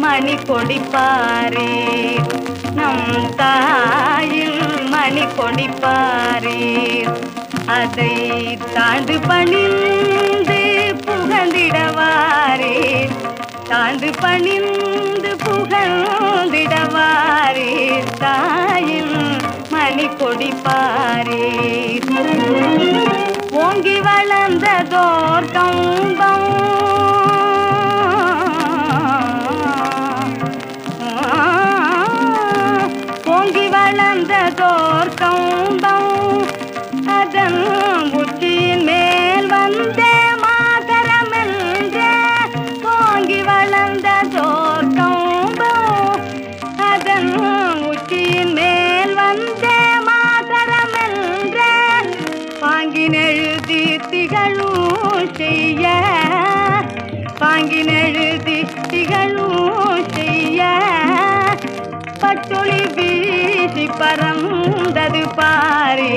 மணி கொடிப்பாரே நம் தாயில் மணி கொடிப்பாரே அதை தாழ்ந்து பணிந்து புகழ்ந்திடவாரே தாழ்ந்து பணிந்து புகழ்ந்திடவாரே தாயில் மணி கொடிப்பாரே ஓங்கி வளர்ந்ததோர் கம்பம் வளர்ந்ததோர் கம்பம் அதன் உச்சியின் மேல் வந்தே மாதரமென்ற ஓங்கி வளர்ந்ததோர் கம்பம் அதன் உச்சியின் மேல் வந்தே மாதரமென்ற பாங்கினெழுதி திகழும் செய்ய பாங்கினெழுதி திகழும் செய்ய பட்டொளி வீசி பறந்தது பாரே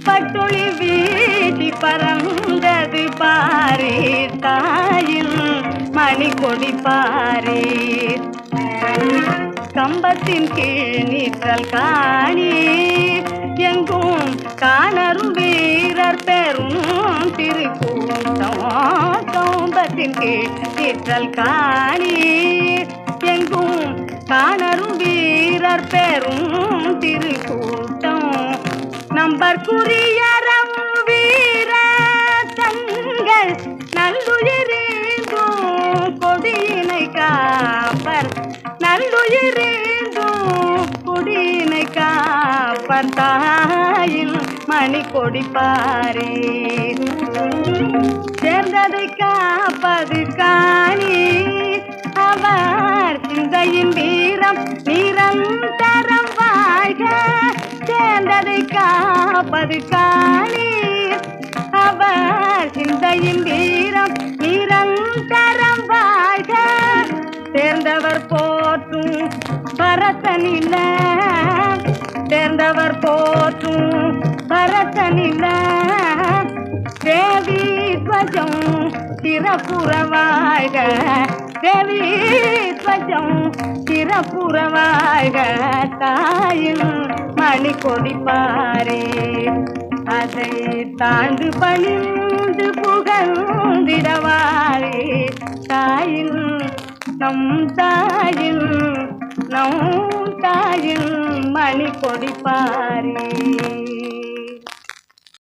பட்டொளி வீசி பறந்தது பாரே தாயில் மணி கொடிப்பாரே கம்பத்தின் கீழ் நீற்றல் காணி எங்கும் காணரும் வீரர் பெரும் திருக்கூட்டம் கம்பத்தின் கீழ் நீற்றல் காணி எங்கும் காணரும் வீரர் பெரும் திருக்கூட்டம் நம்பற்குரியரம் வீர தங்கள் நல்லுயிரீந்தும் கொடியினை காப்பர் நல்லுயிரீந்தும் கொடியினை காப்பர் தாயில் மணி கொடிப்பாரே சேர்ந்ததை காப்பது காணி அவர் சிந்தையின் வீரம் நிரந்தரம் வாழ்க சேர்ந்ததை காப்பது காணி அவர் சிந்தையின் வீரம் நிரந்தரம் வாழ்க தேர்ந்தவர் போற்றும் பரசனில்ல தேர்ந்தவர் போற்றும் பரசனில்ல தேவி துவஜம் சிறப்புறவாழ்க தேவி துவஜம் சிறப்புறவாழ்க தாயில் மணி கொடிப்பாரே அதை தாழ்ந்து பணிந்து புகழ்ந்திடவாரே தாயில் நம் தாயில் நம் தாயில் மணி கொடிப்பாரே